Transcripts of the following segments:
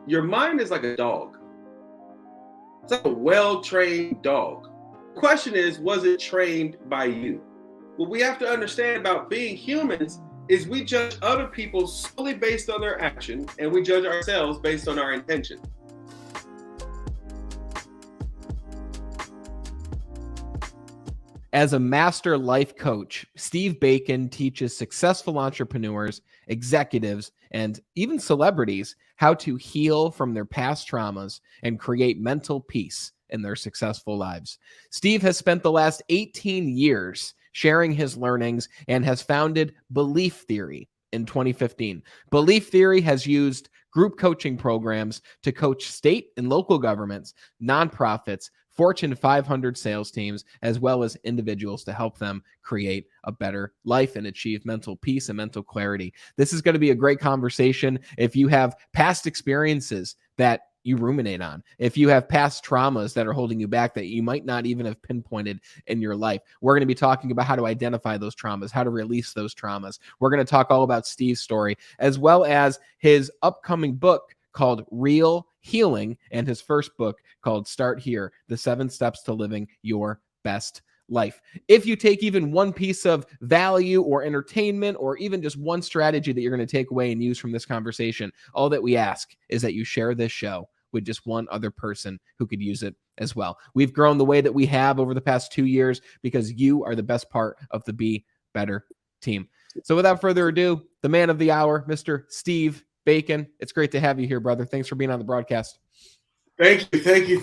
Your mind is like a dog. It's like a well-trained dog. The question is, was it trained by you? What we have to understand about being humans is we judge other people solely based on their action, and we judge ourselves based on our intention. As a master life coach, Steve Bacon teaches successful entrepreneurs, executives, and even celebrities how to heal from their past traumas and create mental peace in their successful lives. Steve has spent the last 18 years sharing his learnings and has founded Belief Theory in 2015. Belief Theory has used group coaching programs to coach state and local governments, nonprofits, Fortune 500 sales teams, as well as individuals to help them create a better life and achieve mental peace and mental clarity. This is going to be a great conversation. If you have past experiences that you ruminate on, if you have past traumas that are holding you back that you might not even have pinpointed in your life, we're going to be talking about how to identify those traumas, how to release those traumas. We're going to talk all about Steve's story, as well as his upcoming book called Real Healing and his first book called Start Here, The 7 Steps to Living Your Best Life. If you take even one piece of value or entertainment or even just one strategy that you're going to take away and use from this conversation, all that we ask is that you share this show with just one other person who could use it as well. We've grown the way that we have over the past 2 years because you are the best part of the Be Better team. So without further ado, the man of the hour, Mr. Steve Bacon. It's great to have you here, brother. Thanks for being on the broadcast. Thank you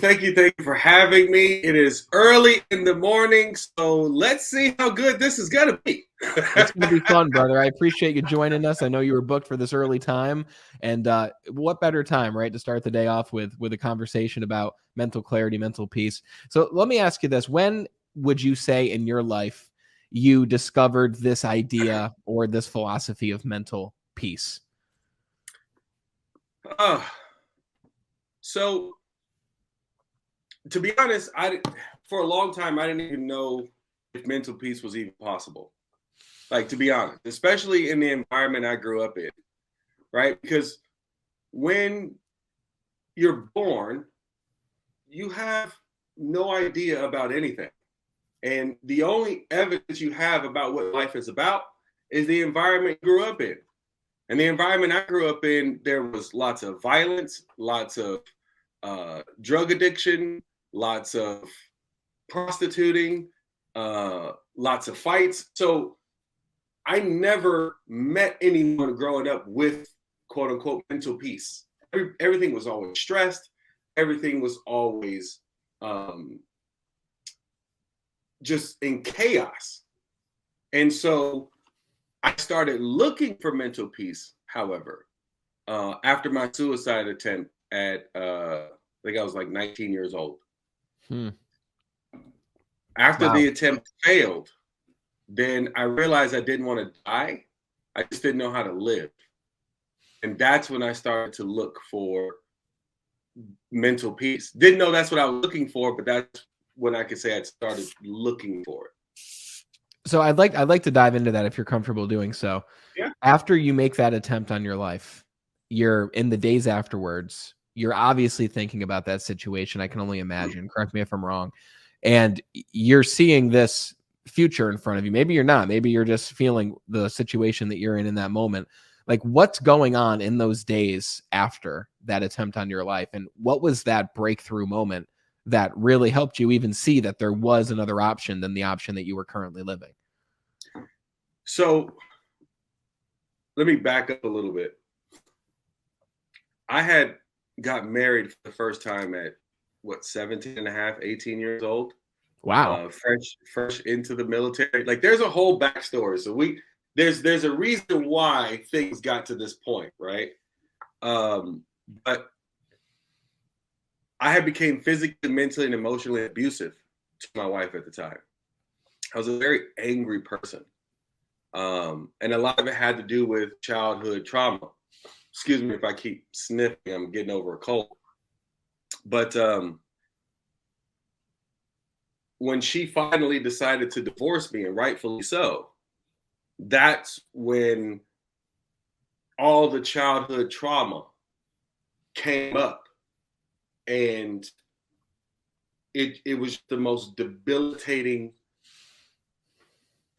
for having me. It is early in the morning, so let's see how good this is going to be. It's going to be fun, brother. I appreciate you joining us. I know you were booked for this early time, and what better time, right, to start the day off with a conversation about mental clarity, mental peace. So let me ask you this. When would you say in your life you discovered this idea or this philosophy of mental peace? So to be honest, for a long time, I didn't even know if mental peace was even possible. Like, to be honest, especially in the environment I grew up in, right? Because when you're born, you have no idea about anything. And the only evidence you have about what life is about is the environment you grew up in. And the environment I grew up in, there was lots of violence, lots of drug addiction, lots of prostituting, lots of fights. So I never met anyone growing up with quote unquote mental peace. Everything was always stressed. Everything was always just in chaos. And so I started looking for mental peace, however, after my suicide attempt at, I think I was like 19 years old. After the attempt failed, then I realized I didn't want to die. I just didn't know how to live. And that's when I started to look for mental peace. Didn't know that's what I was looking for, but that's when I could say I started looking for it. So I'd like to dive into that if you're comfortable doing so. Yeah. After you make that attempt on your life, you're in the days afterwards, you're obviously thinking about that situation. I can only imagine. Correct me if I'm wrong. And you're seeing this future in front of you. Maybe you're not. Maybe you're just feeling the situation that you're in that moment. Like, what's going on in those days after that attempt on your life? And what was that breakthrough moment that really helped you even see that there was another option than the option that you were currently living? So let me back up a little bit. I had got married for the first time at 17 and a half, 18 years old. Wow. Fresh into the military. Like, there's a whole backstory. So there's a reason why things got to this point, right? But I had became physically, mentally, and emotionally abusive to my wife at the time. I was a very angry person. And a lot of it had to do with childhood trauma. Excuse me if I keep sniffing, I'm getting over a cold. But when she finally decided to divorce me, and rightfully so, that's when all the childhood trauma came up, and it was the most debilitating.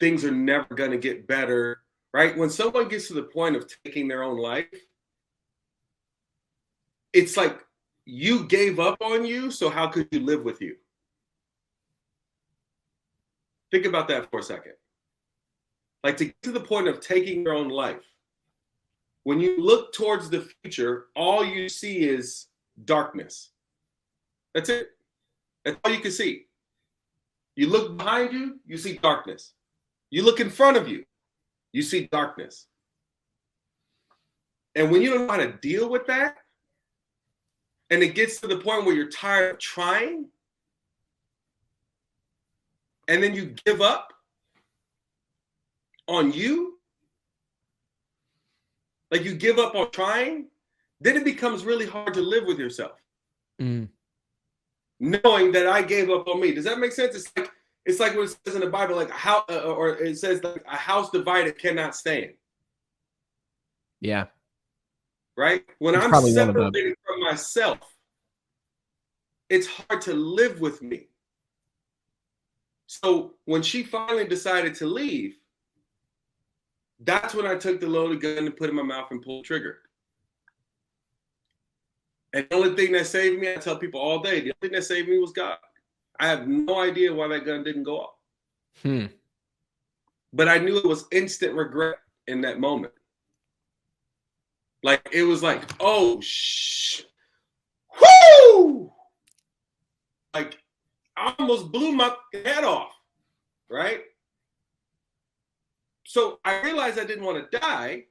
Things are never going to get better, right? When someone gets to the point of taking their own life, it's like you gave up on you, so how could you live with you? Think about that for a second. Like, to get to the point of taking your own life, when you look towards the future, all you see is darkness. That's it. That's all you can see. You look behind you, you see darkness. You look in front of you, you see darkness. And when you don't know how to deal with that, and it gets to the point where you're tired of trying, and then you give up on you, like you give up on trying, then it becomes really hard to live with yourself. Knowing that I gave up on me. Does that make sense? It's like what it says in the Bible, like how, or it says like a house divided cannot stand. Yeah. Right? When It's I'm probably one of them. separated from myself, it's hard to live with me. So when she finally decided to leave, that's when I took the loaded gun and put it in my mouth and pulled the trigger. And the only thing that saved me, I tell people all day, the only thing that saved me was God. I have no idea why that gun didn't go off. But I knew it was instant regret in that moment. Like, it was like, oh, whoo! Like, I almost blew my head off, right? So I realized I didn't want to die.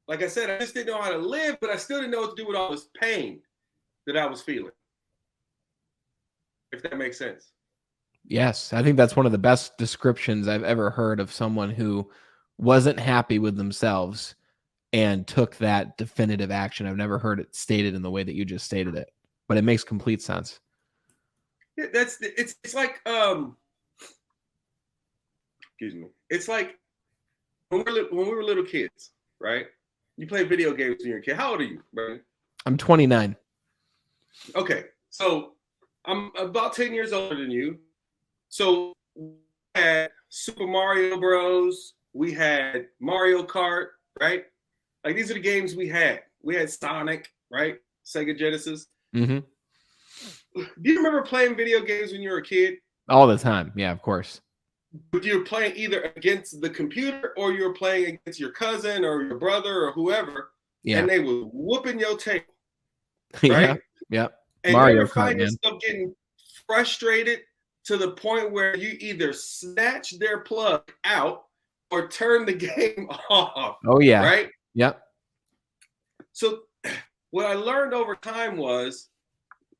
Like I said, I just didn't know how to live, but I still didn't know what to do with all this pain that I was feeling. If that makes sense. Yes, I think that's one of the best descriptions I've ever heard of someone who wasn't happy with themselves and took that definitive action. I've never heard it stated in the way that you just stated it, but it makes complete sense. Yeah, it's like excuse me. It's like when we were little kids, right? You play video games when you're a kid. How old are you, Brandon? I'm 29. Okay, so I'm about 10 years older than you. So we had Super Mario Bros. We had Mario Kart, right? Like, these are the games we had. We had Sonic, right? Sega Genesis. Mm-hmm. Do you remember playing video games when you were a kid? All the time. Yeah, of course. But you were playing either against the computer or you were playing against your cousin or your brother or whoever. Yeah. And they were whooping your tail. Right? Yeah. Yeah. And Mario you ever Kart, find man. yourself getting frustrated to the point where you either snatch their plug out or turn the game off? Oh, yeah. Right? Yep. So what I learned over time was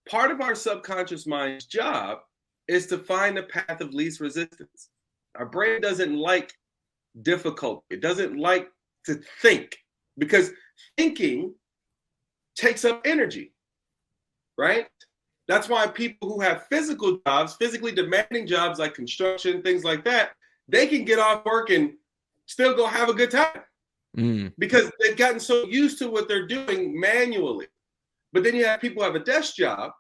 part of our subconscious mind's job is to find the path of least resistance. Our brain doesn't like difficulty. It doesn't like to think, because thinking takes up energy, right? That's why people who have physical jobs, physically demanding jobs like construction, things like that, they can get off work and still go have a good time because they've gotten so used to what they're doing manually. But then you have people who have a desk job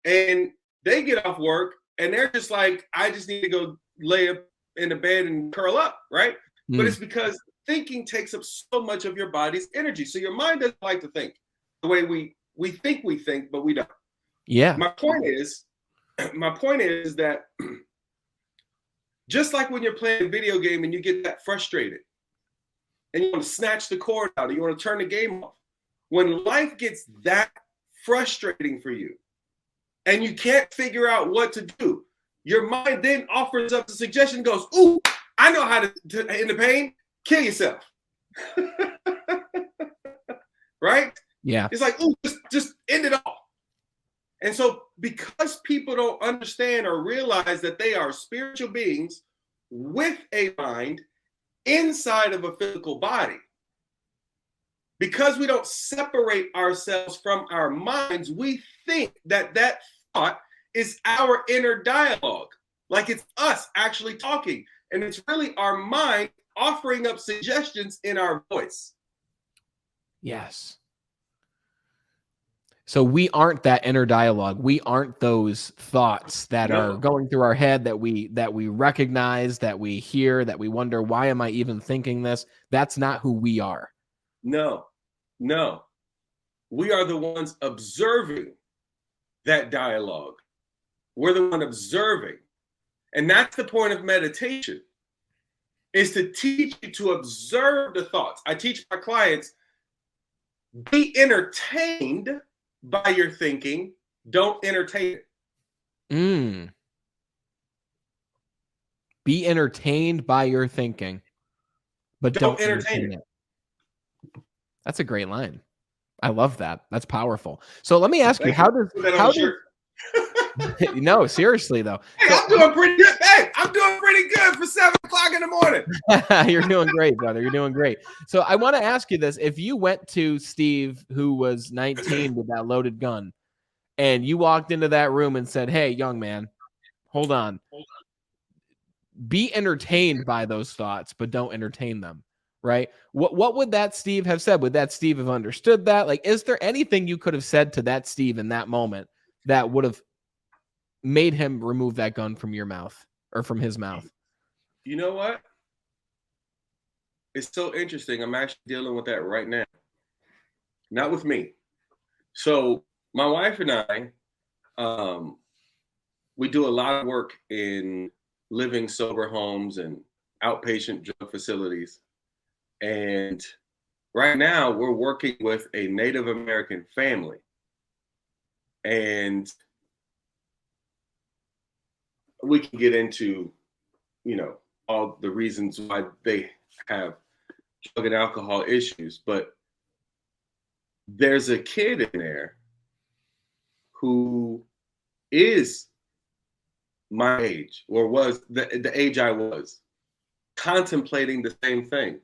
and they get off work and they're just like, I just need to go lay up in the bed and curl up, right? But it's because thinking takes up so much of your body's energy. So your mind doesn't like to think the way we think, but we don't. Yeah. My point is that just like when you're playing a video game and you get that frustrated and you want to snatch the cord out and you want to turn the game off, when life gets that frustrating for you and you can't figure out what to do, your mind then offers up the suggestion, goes, ooh, I know how to end the pain, kill yourself. Right? Yeah. It's like, ooh, just end it all. And so because people don't understand or realize that they are spiritual beings with a mind inside of a physical body, because we don't separate ourselves from our minds, we think that that thought is our inner dialogue, like it's us actually talking. And it's really our mind offering up suggestions in our voice. Yes. So we aren't that inner dialogue. We aren't those thoughts that are No, going through our head that we recognize, that we hear, that we wonder, why am I even thinking this? That's not who we are. no, no. We are the ones observing that dialogue. We're the one observing. And that's the point of meditation, is to teach you to observe the thoughts. I teach my clients, be entertained by your thinking, don't entertain it. Mm. Be entertained by your thinking, but don't entertain it. That's a great line. I love that. That's powerful. So let me ask you, Put that on the shirt. no, seriously though. Hey, So I'm doing pretty good. Hey, I'm doing pretty good for 7 o'clock in the morning. you're doing great, brother. You're doing great. So I want to ask you this. If you went to Steve, who was 19 with that loaded gun, and you walked into that room and said, "Hey, young man, hold on. Be entertained by those thoughts, but don't entertain them." Right? What would that Steve have said? Would that Steve have understood that? Like, is there anything you could have said to that Steve in that moment that would have made him remove that gun from your mouth or from his mouth? You know what? It's so interesting. I'm actually dealing with that right now. Not with me. So my wife and I, we do a lot of work in living sober homes and outpatient drug facilities. And right now we're working with a Native American family. And we can get into, all the reasons why they have drug and alcohol issues, but there's a kid in there who is my age, or was the age I was, contemplating the same thing.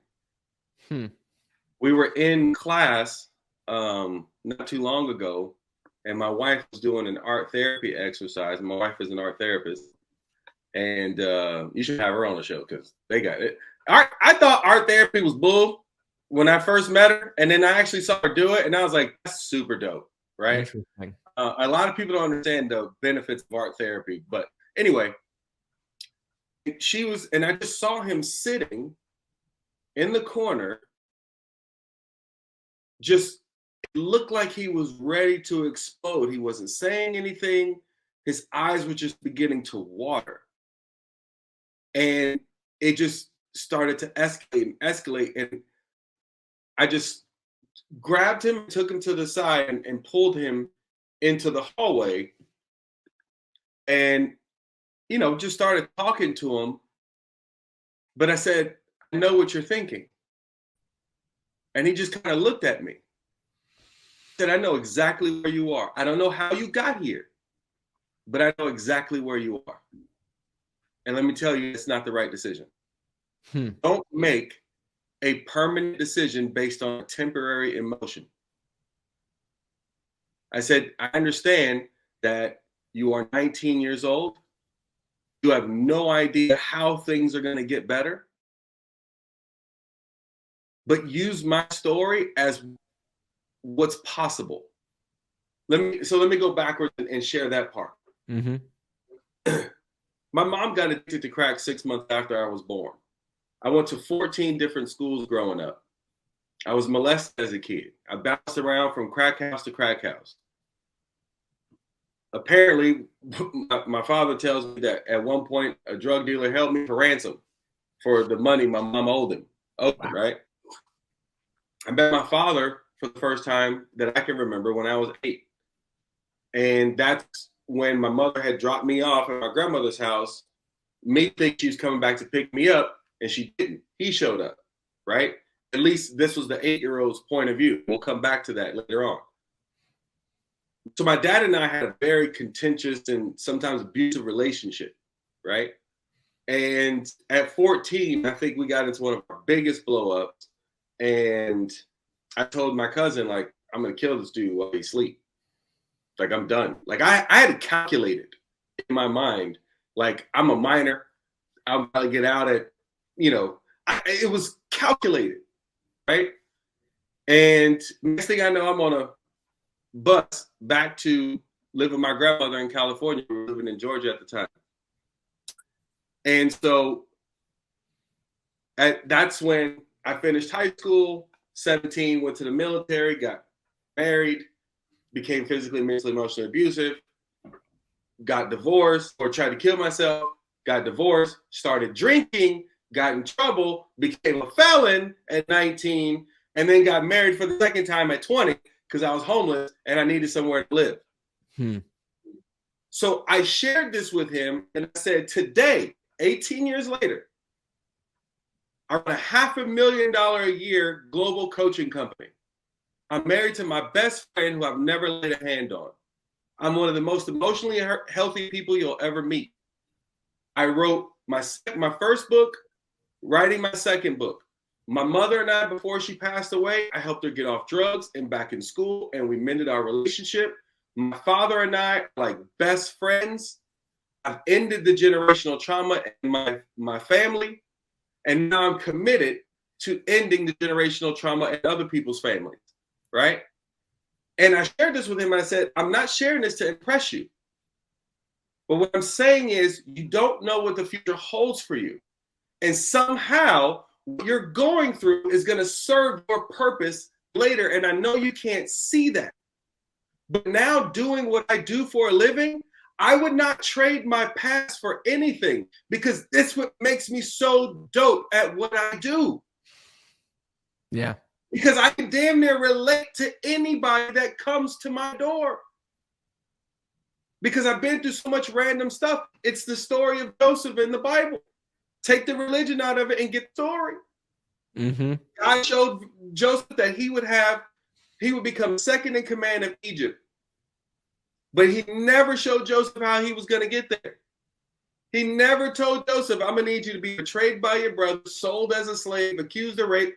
We were in class not too long ago, and my wife was doing an art therapy exercise. My wife is an art therapist, and you should have her on the show because they got it. I thought art therapy was bull when I first met her, and then I actually saw her do it, and I was like, that's super dope, right? Interesting. A lot of people don't understand the benefits of art therapy, but anyway, and I just saw him sitting in the corner, just it looked like he was ready to explode. He wasn't saying anything. His eyes were just beginning to water. And it just started to escalate. And I just grabbed him, took him to the side, and pulled him into the hallway. And, just started talking to him. But I said, I know what you're thinking. And he just kind of looked at me. He said, I know exactly where you are. I don't know how you got here, but I know exactly where you are. And let me tell you, it's not the right decision. Don't make a permanent decision based on a temporary emotion. I said, I understand that you are 19 years old. You have no idea how things are going to get better. But use my story as what's possible. Let me go backwards and share that part. Mm-hmm. My mom got addicted to crack 6 months after I was born. I went to 14 different schools growing up. I was molested as a kid. I bounced around from crack house to crack house. Apparently, my father tells me that at one point a drug dealer held me for ransom for the money my mom owed him. Right? I met my father for the first time that I can remember when I was 8. And that's when my mother had dropped me off at my grandmother's house, me think she was coming back to pick me up, and she didn't. He showed up, right? At least this was the 8-year-old's point of view. We'll come back to that later on. So my dad and I had a very contentious and sometimes abusive relationship, right? And at 14, I think we got into one of our biggest blow-ups. And I told my cousin, like, I'm going to kill this dude while he sleeps. Like, I'm done. Like, I had calculated in my mind, like, I'm a minor. I'm about to get out at, it was calculated, right? And next thing I know, I'm on a bus back to live with my grandmother in California. We were living in Georgia at the time. And so that's when I finished high school, 17, went to the military, got married, became physically, mentally, emotionally abusive, got divorced or tried to kill myself, got divorced, started drinking, got in trouble, became a felon at 19, and then got married for the second time at 20 because I was homeless and I needed somewhere to live. So I shared this with him and I said, today, 18 years later, I run a $500,000 a year global coaching company. I'm married to my best friend who I've never laid a hand on. I'm one of the most emotionally healthy people you'll ever meet. I wrote my first book, writing my second book. My mother and I, before she passed away, I helped her get off drugs and back in school, and we mended our relationship. My father and I are like best friends. I've ended the generational trauma in my family, and now I'm committed to ending the generational trauma in other people's families, right? And I shared this with him, and I said, I'm not sharing this to impress you. But what I'm saying is, you don't know what the future holds for you. And somehow, what you're going through is going to serve your purpose later. And I know you can't see that. But now, doing what I do for a living, I would not trade my past for anything, because this what makes me so dope at what I do. Yeah. Because I can damn near relate to anybody that comes to my door. Because I've been through so much random stuff. It's the story of Joseph in the Bible. Take the religion out of it and get the story. God showed Joseph that he would become second in command of Egypt. But he never showed Joseph how he was going to get there. He never told Joseph, I'm going to need you to be betrayed by your brother, sold as a slave, accused of rape,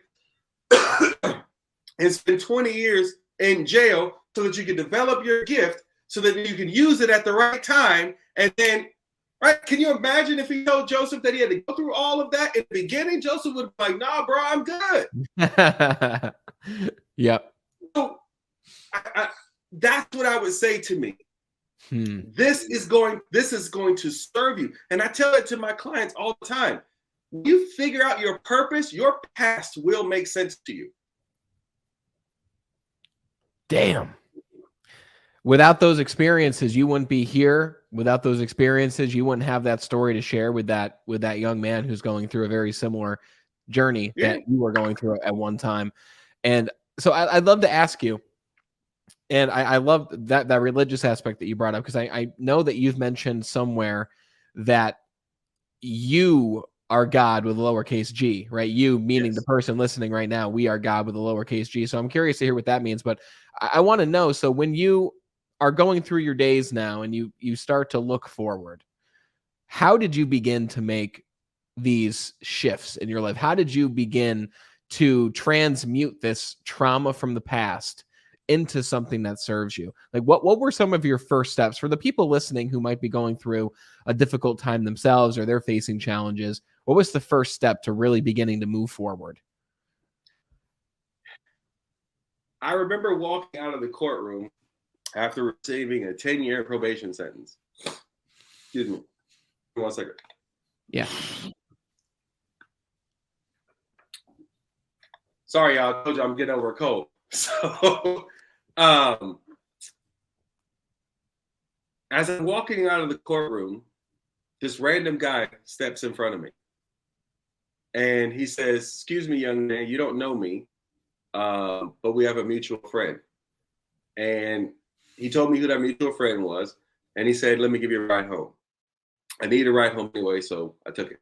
and spend 20 years in jail so that you can develop your gift, so that you can use it at the right time. And then, right, can you imagine if he told Joseph that he had to go through all of that in the beginning? Joseph would be like, nah, bro, I'm good. Yep. So that's what I would say to me. This is going to serve you. And I tell it to my clients all the time. When you figure out your purpose, your past will make sense to you. Damn. Without those experiences, you wouldn't be here. Without those experiences, you wouldn't have that story to share with that young man who's going through a very similar journey that you were going through at one time. And so I'd love to ask you, and I love that religious aspect that you brought up, because I know that you've mentioned somewhere that you are God with a lowercase g, right? You, meaning the person listening right now, we are God with a lowercase g. So I'm curious to hear what that means. But I want to know, so when you are going through your days now and you start to look forward, how did you begin to make these shifts in your life? How did you begin to transmute this trauma from the past into something that serves you? Like, what were some of your first steps for the people listening who might be going through a difficult time themselves, or they're facing challenges? What was the first step to really beginning to move forward? I remember walking out of the courtroom after receiving a 10-year probation sentence. Excuse me. 1 second. Yeah. Sorry, y'all. I told you I'm getting over a cold. So, as I'm walking out of the courtroom, this random guy steps in front of me. And he says, excuse me, young man, you don't know me, but we have a mutual friend. And he told me who that mutual friend was. And he said, let me give you a ride home. I needed a ride home anyway, so I took it.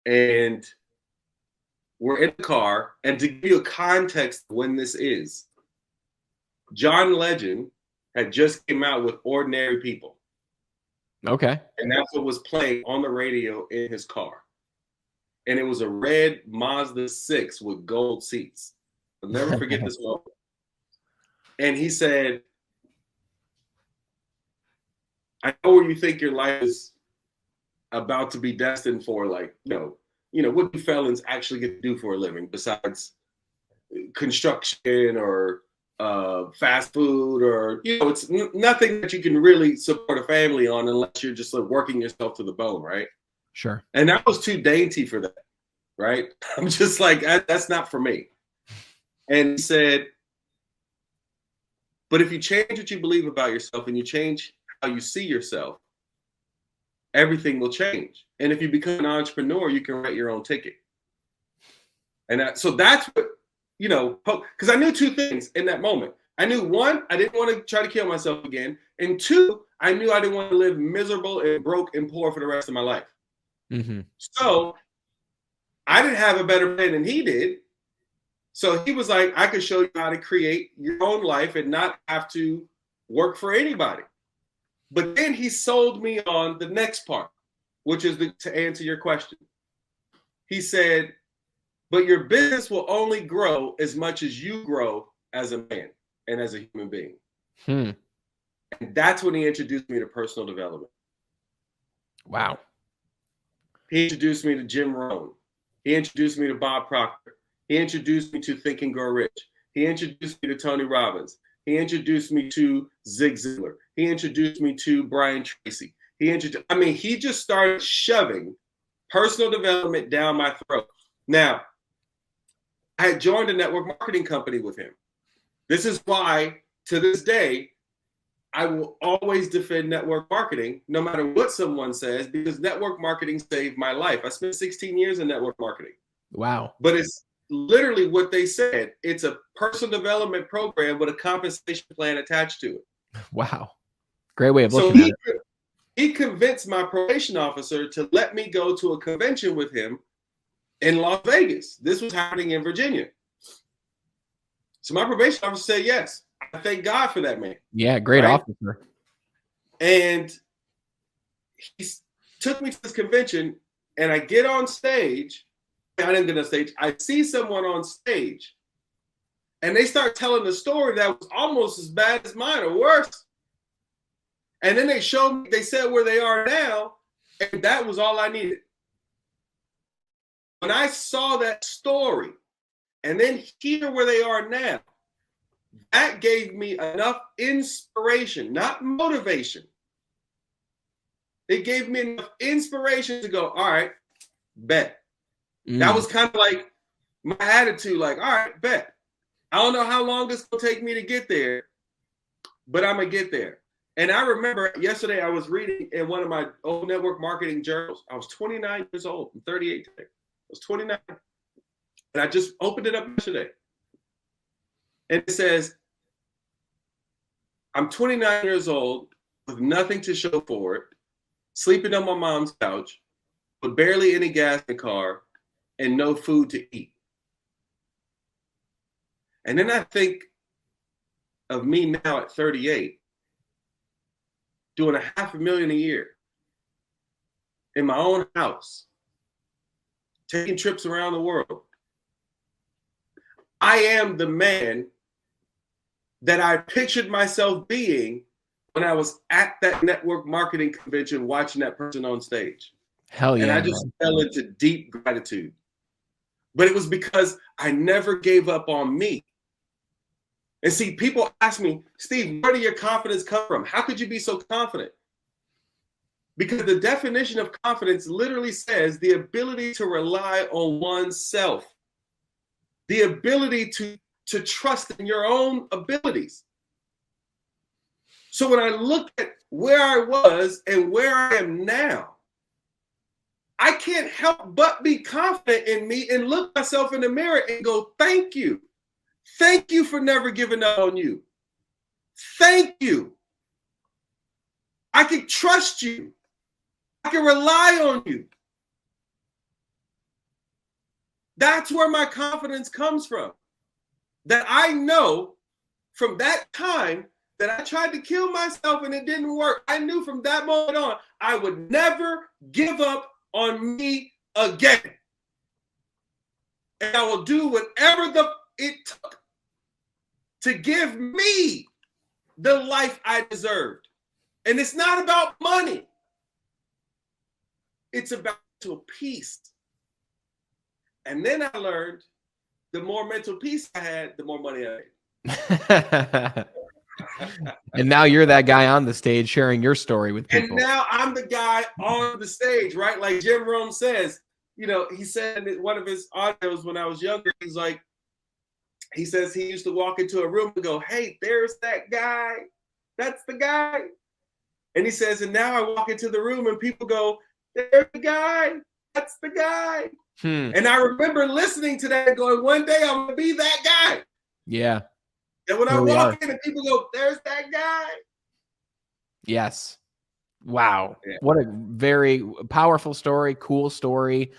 And we're in the car. And to give you a context of when this is, John Legend had just came out with Ordinary People. Okay. And that's what was playing on the radio in his car. And it was a red Mazda 6 with gold seats. I'll never forget this moment. And he said, I know where you think your life is about to be destined for, like, what do felons actually get to do for a living besides construction or fast food, or it's nothing that you can really support a family on unless you're just like working yourself to the bone, right? Sure. And I was too dainty for that, right? I'm just like, that's not for me. And he said, but if you change what you believe about yourself and you change how you see yourself, everything will change. And if you become an entrepreneur, you can write your own ticket. And so that's what, because I knew two things in that moment. I knew, one, I didn't want to try to kill myself again. And two, I knew I didn't want to live miserable and broke and poor for the rest of my life. Mm-hmm. So I didn't have a better plan than he did. So he was like, I could show you how to create your own life and not have to work for anybody. But then he sold me on the next part, which is to answer your question. He said, but your business will only grow as much as you grow as a man and as a human being. And that's when he introduced me to personal development. Wow. He introduced me to Jim Rohn. He introduced me to Bob Proctor. He introduced me to Think and Grow Rich. He introduced me to Tony Robbins. He introduced me to Zig Ziglar. He introduced me to Brian Tracy. He just started shoving personal development down my throat. Now, I had joined a network marketing company with him. This is why, to this day, I will always defend network marketing, no matter what someone says, because network marketing saved my life. I spent 16 years in network marketing. Wow. But it's literally what they said. It's a personal development program with a compensation plan attached to it. Wow. Great way of looking at it. He convinced my probation officer to let me go to a convention with him in Las Vegas. This was happening in Virginia. So my probation officer said yes. I thank God for that, man. Yeah, great officer. And he took me to this convention, and I get on stage. I didn't get on stage. I see someone on stage, and they start telling a story that was almost as bad as mine or worse. And then they said where they are now, and that was all I needed. When I saw that story and then hear where they are now, that gave me enough inspiration, not motivation. It gave me enough inspiration to go, all right, bet. That was kind of like my attitude, like, all right, bet. I don't know how long this will take me to get there, but I'm going to get there. And I remember yesterday I was reading in one of my old network marketing journals. I was 29 years old. I'm 38 today. I was 29. And I just opened it up yesterday. And it says, I'm 29 years old with nothing to show for it, sleeping on my mom's couch, with barely any gas in the car, and no food to eat. And then I think of me now at 38, doing $500,000 a year in my own house, taking trips around the world. I am the man that I pictured myself being when I was at that network marketing convention watching that person on stage. Hell yeah. And I just fell into deep gratitude. But it was because I never gave up on me. And see, people ask me, Steve, where did your confidence come from? How could you be so confident? Because the definition of confidence literally says the ability to rely on oneself, the ability to trust in your own abilities. So when I look at where I was and where I am now, I can't help but be confident in me and look myself in the mirror and go, thank you. Thank you for never giving up on you. Thank you. I can trust you. I can rely on you. That's where my confidence comes from. That I know from that time that I tried to kill myself and it didn't work. I knew from that moment on, I would never give up on me again. And I will do whatever it took to give me the life I deserved. And it's not about money. It's about mental peace. And then I learned the more mental peace I had, the more money I made. And now you're that guy on the stage sharing your story with And people. now I'm the guy on the stage, right? Like Jim Rome says, you know, he said in one of his audios when I was younger, he's like, he says he used to walk into a room and go, "Hey, there's that guy. That's the guy." And he says, and now I walk into the room and people go, "There's the guy. That's the guy." And I remember listening to that and going, one day I'm going to be that guy. Yeah. And when I Here we are. walk in and people go, "There's that guy." Yes. Wow. Yeah. What a very powerful story, cool story.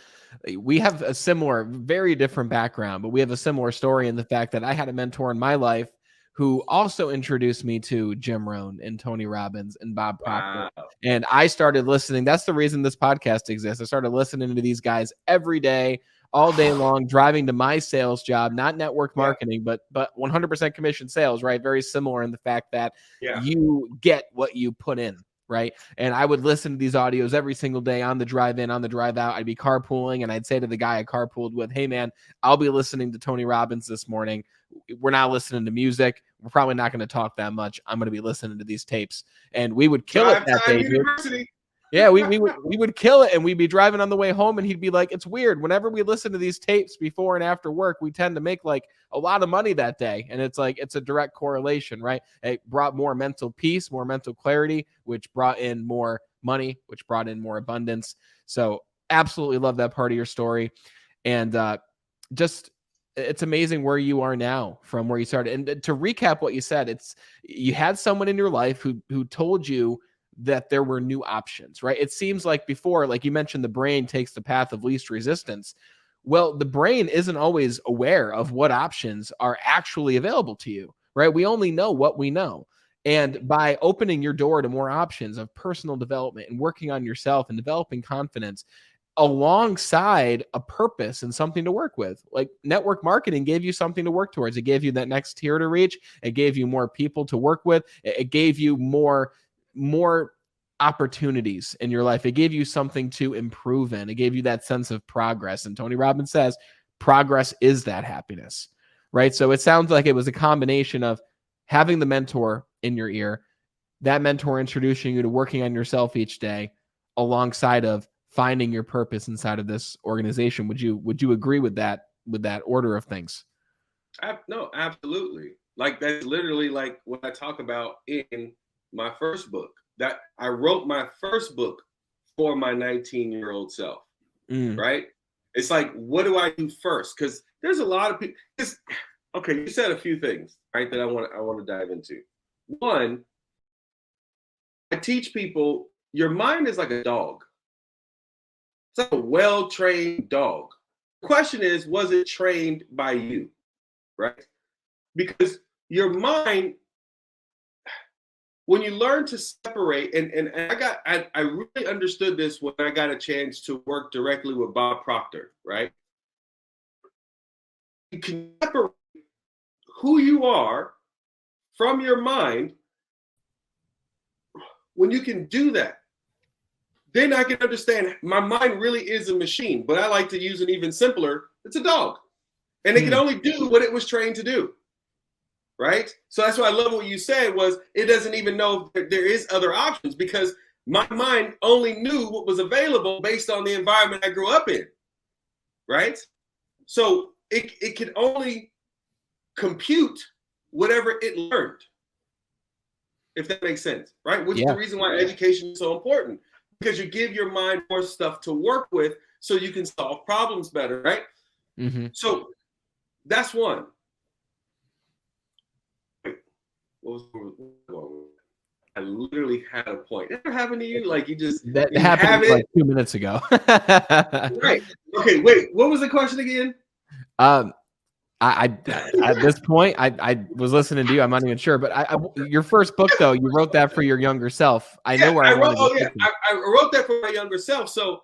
We have a similar, very different background, but we have a similar story in the fact that I had a mentor in my life who also introduced me to Jim Rohn and Tony Robbins and Bob Proctor. Wow. And I started listening. That's the reason this podcast exists. I started listening to these guys every day, all day long, driving to my sales job, not network marketing, but 100% commission sales, right? Very similar in the fact that you get what you put in. Right. And I would listen to these audios every single day on the drive in, on the drive out. I'd be carpooling and I'd say to the guy I carpooled with, "Hey, man, I'll be listening to Tony Robbins this morning. We're not listening to music. We're probably not going to talk that much. I'm going to be listening to these tapes." And we would kill it that day. Dude. Yeah, we would kill it, and we'd be driving on the way home, and he'd be like, "It's weird. Whenever we listen to these tapes before and after work, we tend to make like a lot of money that day." And it's like, it's a direct correlation, right? It brought more mental peace, more mental clarity, which brought in more money, which brought in more abundance. So absolutely love that part of your story. And it's amazing where you are now from where you started. And to recap what you said, you had someone in your life who told you that there were new options, right? It seems like before, like you mentioned, the brain takes the path of least resistance. Well, the brain isn't always aware of what options are actually available to you, right? We only know what we know. And by opening your door to more options of personal development and working on yourself and developing confidence alongside a purpose and something to work with, like network marketing gave you something to work towards. It gave you that next tier to reach. It gave you more people to work with. It gave you more opportunities in your life. It gave you something to improve in. It gave you that sense of progress. And Tony Robbins says, progress is that happiness, right? So it sounds like it was a combination of having the mentor in your ear, that mentor introducing you to working on yourself each day, alongside of finding your purpose inside of this organization. Would you agree with that order of things? No, absolutely. Like that's literally like what I talk about in my first book. That I wrote my first book for my 19-year-old self, right? It's like, what do I do first? Because there's a lot of people. Okay, you said a few things, right, that I want to dive into. One, I teach people your mind is like a dog. It's like a well-trained dog. The question is, was it trained by you, right? Because your mind, when you learn to separate, and I really understood this when I got a chance to work directly with Bob Proctor, right? You can separate who you are from your mind. When you can do that, then I can understand my mind really is a machine, but I like to use an even simpler, it's a dog. And it can only do what it was trained to do. Right? So that's why I love what you said was it doesn't even know if there is other options because my mind only knew what was available based on the environment I grew up in. Right? So it can only compute whatever it learned. If that makes sense, right? Which is the reason why education is so important. Because you give your mind more stuff to work with so you can solve problems better, right? Mm-hmm. So that's one. What was I literally had a point. Never happened to you? Like you just that happened like 2 minutes ago. Right. Okay, wait. What was the question again? I at this point, I was listening to you. I'm not even sure, but your first book though, you wrote that for your younger self. I know where I wrote. I wrote that for my younger self. So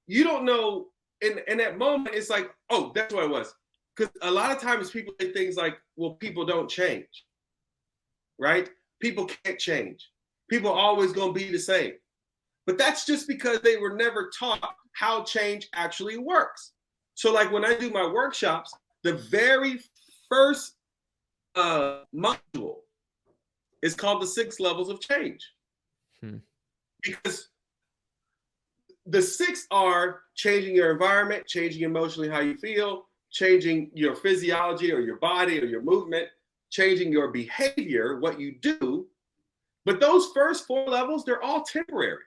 you don't know in that moment. It's like, oh, that's what it was. Because a lot of times people say things like, "Well, people don't change." Right? People can't change. People are always going to be the same. But that's just because they were never taught how change actually works. So like when I do my workshops, the very first module is called the 6 levels of change. Because the 6 are changing your environment, changing emotionally how you feel, changing your physiology or your body or your movement, changing your behavior, what you do. But those first 4 levels, they're all temporary.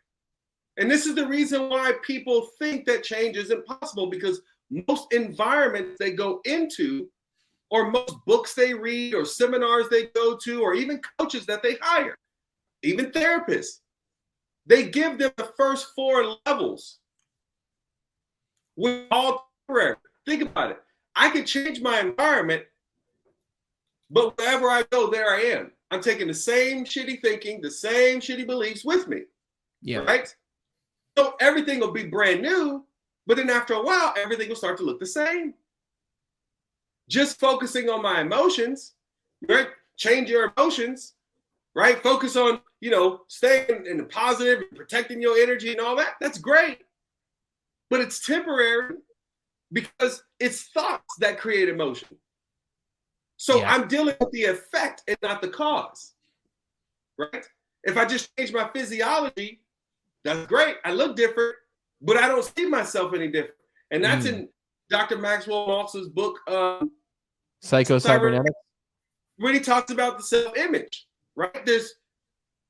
And this is the reason why people think that change isn't possible, because most environments they go into, or most books they read, or seminars they go to, or even coaches that they hire, even therapists, they give them the first 4 levels. We're all temporary. Think about it. I can change my environment, but wherever I go, there I am. I'm taking the same shitty thinking, the same shitty beliefs with me. Yeah. Right? So everything will be brand new, but then after a while, everything will start to look the same. Just focusing on my emotions, right? Change your emotions, right? Focus on, staying in the positive, protecting your energy and all that. That's great. But it's temporary because it's thoughts that create emotion. So Yeah. I'm dealing with the effect and not the cause, right? If I just change my physiology, that's great. I look different, but I don't see myself any different. And that's in Dr. Maxwell Maltz's book, Psycho-Cybernetics. When he talks about the self-image, right? There's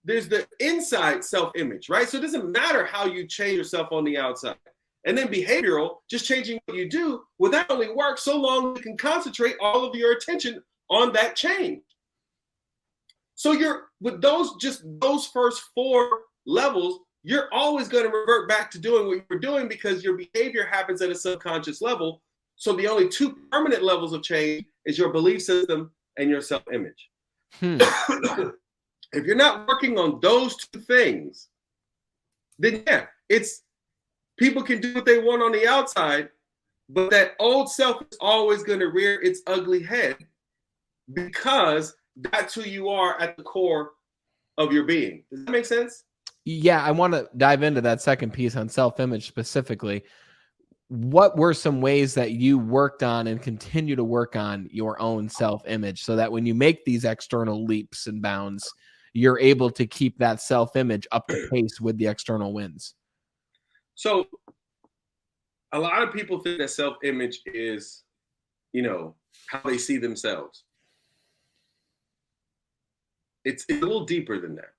the inside self-image, right? So it doesn't matter how you change yourself on the outside. And then behavioral, just changing what you do, will that only work so long you can concentrate all of your attention on that change. So you're with those first 4 levels, you're always going to revert back to doing what you were doing because your behavior happens at a subconscious level. So the only 2 permanent levels of change is your belief system and your self-image. If you're not working on those 2 things, then yeah, people can do what they want on the outside, but that old self is always going to rear its ugly head because that's who you are at the core of your being. Does that make sense? Yeah, I want to dive into that second piece on self-image specifically. What were some ways that you worked on and continue to work on your own self-image so that when you make these external leaps and bounds, you're able to keep that self-image up to pace with the external wins? So a lot of people think that self-image is, how they see themselves. It's a little deeper than that.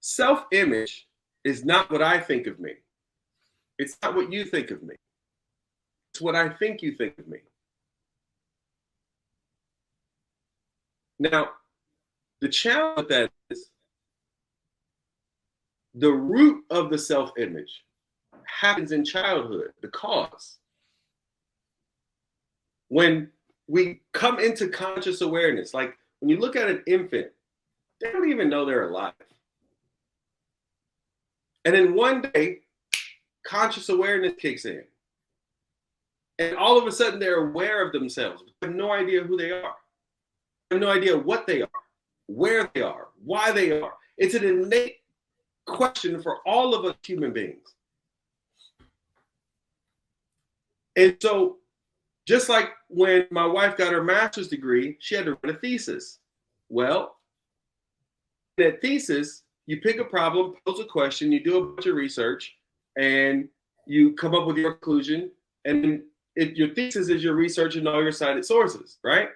Self-image is not what I think of me. It's not what you think of me. It's what I think you think of me. Now, the challenge with that is the root of the self-image happens in childhood, the cause. When we come into conscious awareness, like when you look at an infant, they don't even know they're alive. And then one day, conscious awareness kicks in. And all of a sudden, they're aware of themselves. They have no idea who they are. They have no idea what they are, where they are, why they are. It's an innate question for all of us human beings. And so, just like when my wife got her master's degree, she had to write a thesis. Well, that thesis, you pick a problem, pose a question, you do a bunch of research, and you come up with your conclusion. And your thesis is your research and all your cited sources, right?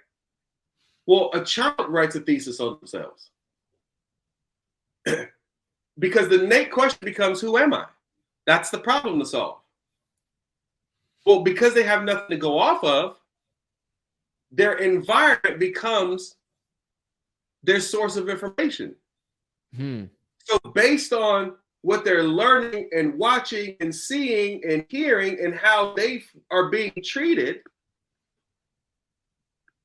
Well, a child writes a thesis on themselves. Because the innate question becomes, who am I? That's the problem to solve. Well, because they have nothing to go off of, their environment becomes their source of information. So based on what they're learning and watching and seeing and hearing and how they are being treated,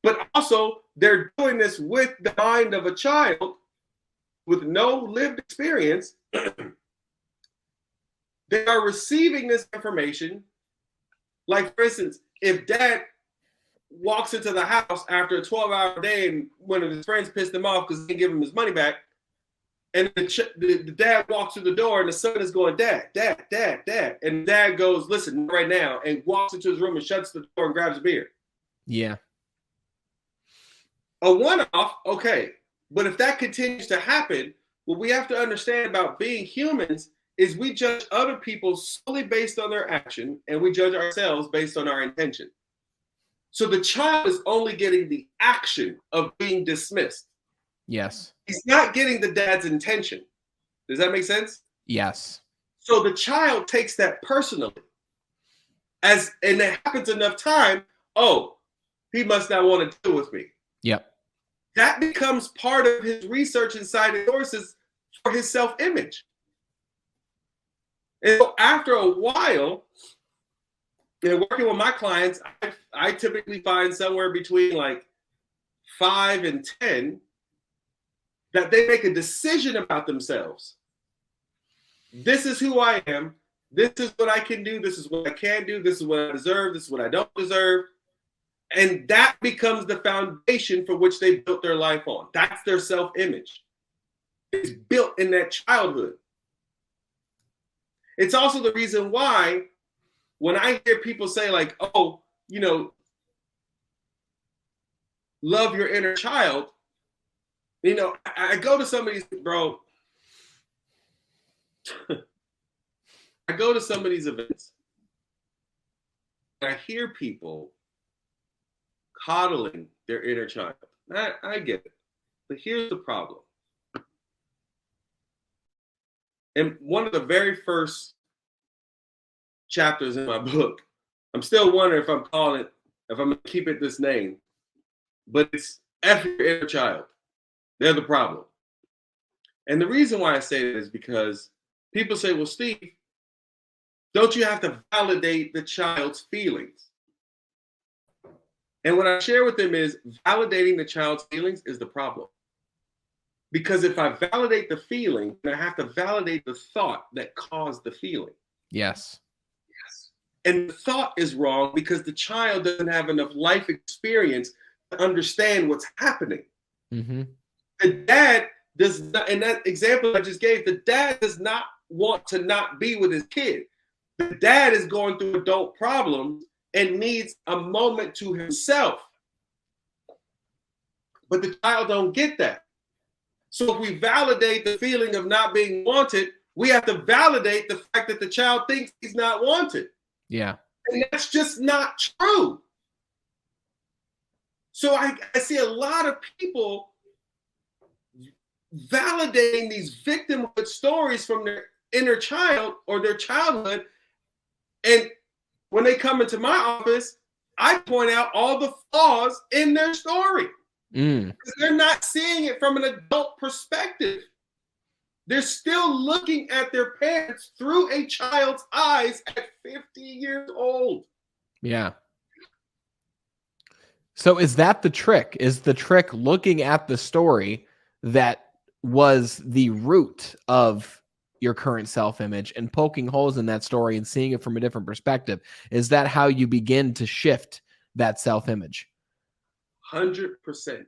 but also they're doing this with the mind of a child with no lived experience, they are receiving this information. Like, for instance, if dad walks into the house after a 12-hour day and one of his friends pissed him off because he didn't give him his money back, and the dad walks through the door and the son is going, Dad, Dad, Dad, Dad. And dad goes, listen, right now, and walks into his room and shuts the door and grabs a beer. Yeah. A one-off, okay. But if that continues to happen, what we have to understand about being humans is we judge other people solely based on their action, and we judge ourselves based on our intention. So the child is only getting the action of being dismissed. Yes. He's not getting the dad's intention. Does that make sense? Yes. So the child takes that personally. And it happens enough time, oh, he must not want to deal with me. Yep. That becomes part of his research inside his sources for his self-image. And so after a while, working with my clients, I typically find somewhere between like 5 and 10 that they make a decision about themselves. This is who I am. This is what I can do. This is what I can do. This is what I deserve. This is what I don't deserve. And that becomes the foundation for which they built their life on. That's their self-image. It's built in that childhood. It's also the reason why when I hear people say like, oh, love your inner child, I go to some of these, bro. I go to some of these events. And I hear people coddling their inner child. I get it. But here's the problem. And one of the very first chapters in my book, I'm still wondering if I'm going to keep it this name, but it's F your inner child. They're the problem. And the reason why I say that is because people say, well, Steve, don't you have to validate the child's feelings? And what I share with them is validating the child's feelings is the problem. Because if I validate the feeling, then I have to validate the thought that caused the feeling. Yes. And the thought is wrong because the child doesn't have enough life experience to understand what's happening. Mm-hmm. The dad does not, in that example I just gave, the dad does not want to not be with his kid. The dad is going through adult problems and needs a moment to himself. But the child don't get that. So if we validate the feeling of not being wanted, we have to validate the fact that the child thinks he's not wanted. Yeah. And that's just not true. So I see a lot of people validating these victimhood stories from their inner child or their childhood. And when they come into my office, I point out all the flaws in their story. Because they're not seeing it from an adult perspective. They're still looking at their parents through a child's eyes at 50 years old. Yeah. So is that the trick? Is the trick looking at the story that was the root of your current self-image and poking holes in that story and seeing it from a different perspective? Is that how you begin to shift that self-image? 100%.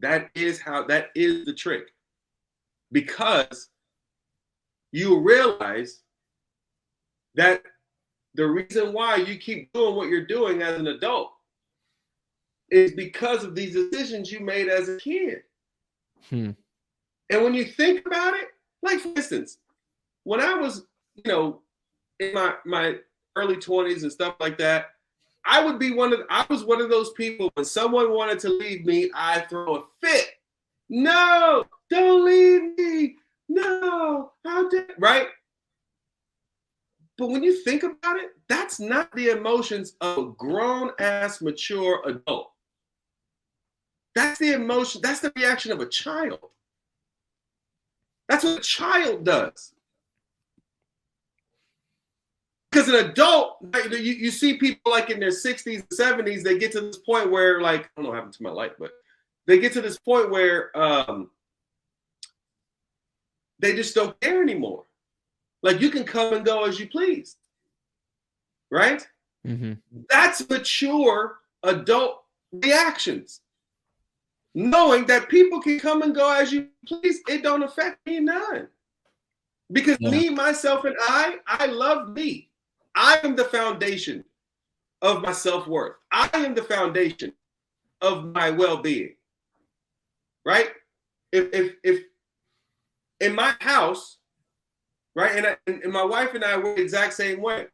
That is the trick. Because you realize that the reason why you keep doing what you're doing as an adult is because of these decisions you made as a kid. And when you think about it, like for instance, when I was, in my early 20s and stuff like that, I was one of those people when someone wanted to leave me, I throw a fit. No, don't leave me. No, how dare, right? But when you think about it, that's not the emotions of a grown-ass, mature adult. That's the emotion, that's the reaction of a child. That's what a child does. Because an adult, you see people like in their 60s and 70s, they get to this point where, like, I don't know what happened to my light, but they get to this point where they just don't care anymore. Like, you can come and go as you please, right? Mm-hmm. That's mature adult reactions. Knowing that people can come and go as you please, it don't affect me none. Because me, myself, and I love me. I am the foundation of my self-worth. I am the foundation of my well-being, right? If in my house, right, and my wife and I were the exact same way.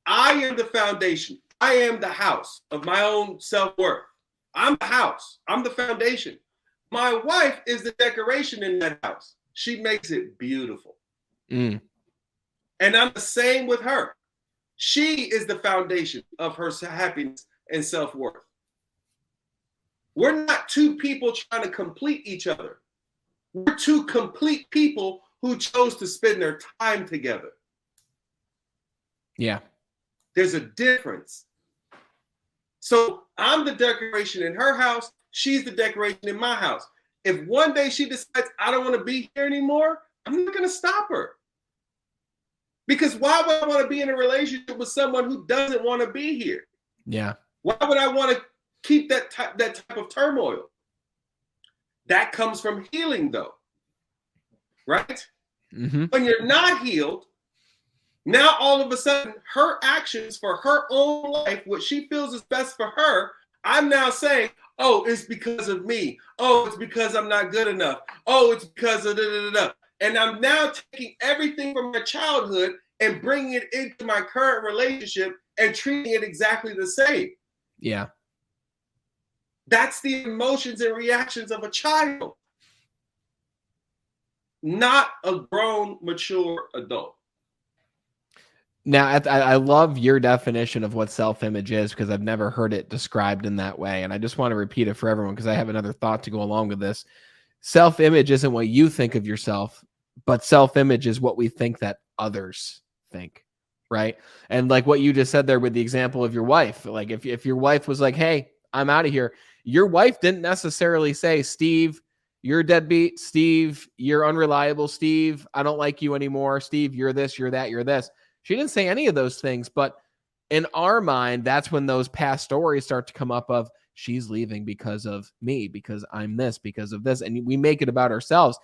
I am the foundation. I am the house of my own self-worth. I'm the house. I'm the foundation. My wife is the decoration in that house. She makes it beautiful. Mm. And I'm the same with her. She is the foundation of her happiness and self-worth. We're not two people trying to complete each other. We're two complete people who chose to spend their time together. Yeah. There's a difference. So I'm the decoration in her house. She's the decoration in my house. If one day she decides I don't want to be here anymore, I'm not going to stop her. Because why would I want to be in a relationship with someone who doesn't want to be here? Yeah. Why would I want to keep that type of turmoil? That comes from healing, though, right? Mm-hmm. When you're not healed, now all of a sudden her actions for her own life, what she feels is best for her, I'm now saying, oh, it's because of me. Oh, it's because I'm not good enough. Oh, it's because of da-da-da-da. And I'm now taking everything from my childhood and bringing it into my current relationship and treating it exactly the same. Yeah. That's the emotions and reactions of a child, not a grown, mature adult. Now, I love your definition of what self-image is because I've never heard it described in that way. And I just want to repeat it for everyone because I have another thought to go along with this. Self-image isn't what you think of yourself, but self-image is what we think that others think, right? And like what you just said there with the example of your wife, like if your wife was like, hey, I'm out of here, your wife didn't necessarily say, Steve, you're deadbeat. Steve, you're unreliable. Steve, I don't like you anymore. Steve, you're this, you're that, you're this. She didn't say any of those things, but in our mind, that's when those past stories start to come up of she's leaving because of me, because I'm this, because of this. And we make it about ourselves.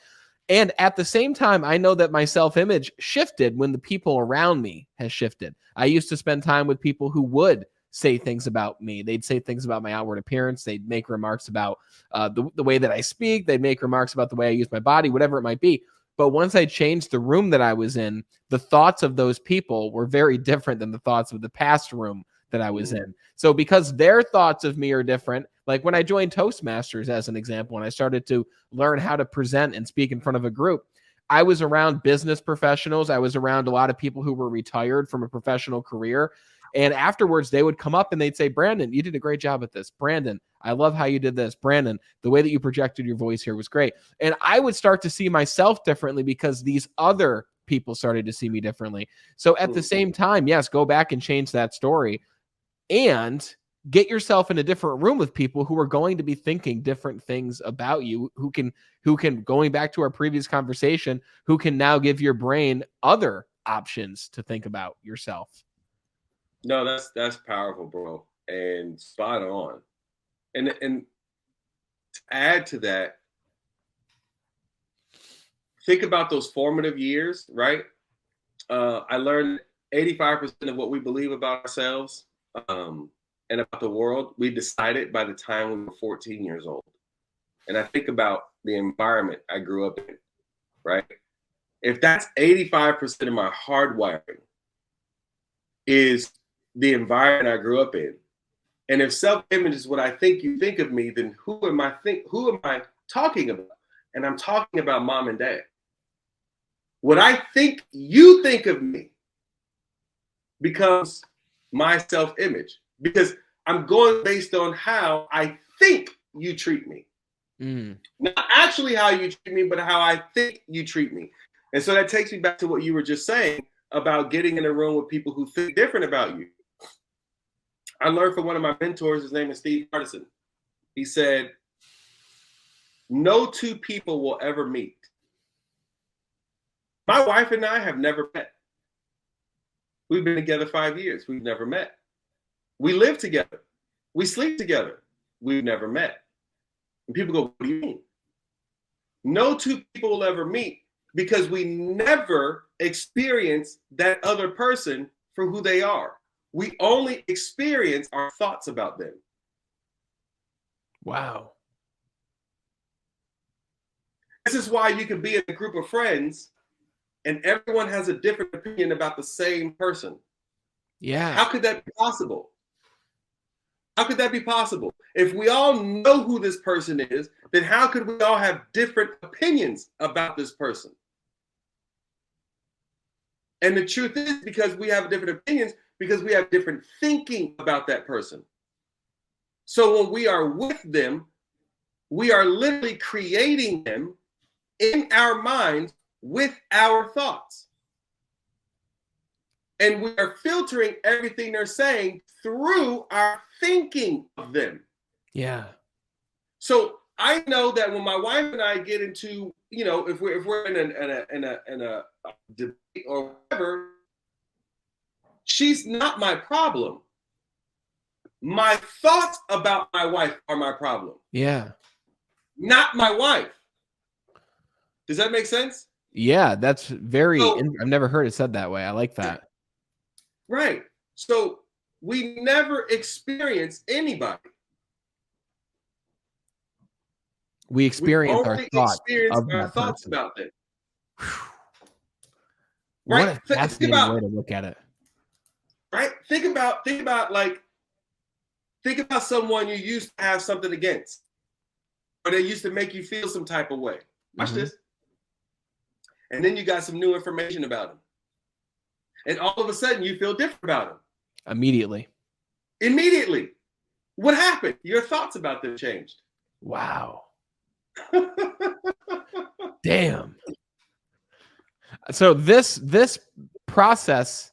And at the same time, I know that my self-image shifted when the people around me has shifted. I used to spend time with people who would say things about me. They'd say things about my outward appearance. They'd make remarks about the way that I speak. They'd make remarks about the way I use my body, whatever it might be. But once I changed the room that I was in, the thoughts of those people were very different than the thoughts of the past room that I was in. So because their thoughts of me are different, like when I joined Toastmasters as an example, and I started to learn how to present and speak in front of a group, I was around business professionals. I was around a lot of people who were retired from a professional career. And afterwards, they would come up and they'd say, Brandon, you did a great job at this. Brandon, I love how you did this. Brandon, the way that you projected your voice here was great. And I would start to see myself differently because these other people started to see me differently. So at the same time, yes, go back and change that story and get yourself in a different room with people who are going to be thinking different things about you, who can, going back to our previous conversation, who can now give your brain other options to think about yourself. No, that's powerful, bro, and spot on. And to add to that, think about those formative years, right? I learned 85% of what we believe about ourselves and about the world, we decided by the time we were 14 years old. And I think about the environment I grew up in, right? If that's 85% of my hardwiring is the environment I grew up in, and if self-image is what I think you think of me, then who am I talking about? And I'm talking about mom and dad. What I think you think of me becomes my self-image because I'm going based on how I think you treat me. Not actually how you treat me, but how I think you treat me. And so that takes me back to what you were just saying about getting in a room with people who think different about you. I learned from one of my mentors, his name is Steve Hardison. He said, no two people will ever meet. My wife and I have never met. We've been together 5 years. We've never met. We live together. We sleep together. We've never met. And people go, what do you mean? No two people will ever meet because we never experience that other person for who they are. We only experience our thoughts about them. Wow. This is why you can be in a group of friends and everyone has a different opinion about the same person. Yeah. How could that be possible? How could that be possible? If we all know who this person is, then how could we all have different opinions about this person? And the truth is, because we have different opinions, because we have different thinking about that person. So when we are with them, we are literally creating them in our minds with our thoughts. And we are filtering everything they're saying through our thinking of them. Yeah. So I know that when my wife and I get into, if we're in a debate or whatever, she's not my problem. My thoughts about my wife are my problem. Yeah. Not my wife. Does that make sense? Yeah, that's very. I've never heard it said that way. I like that. Right. So we never experience anybody. We experience our thoughts of our that thoughts person. about them. What Right? a fascinating way to look at it. Right? Think about someone you used to have something against, or they used to make you feel some type of way. Watch this. And then you got some new information about them. And all of a sudden you feel different about them. Immediately. What happened? Your thoughts about them changed. Wow. Damn. So this process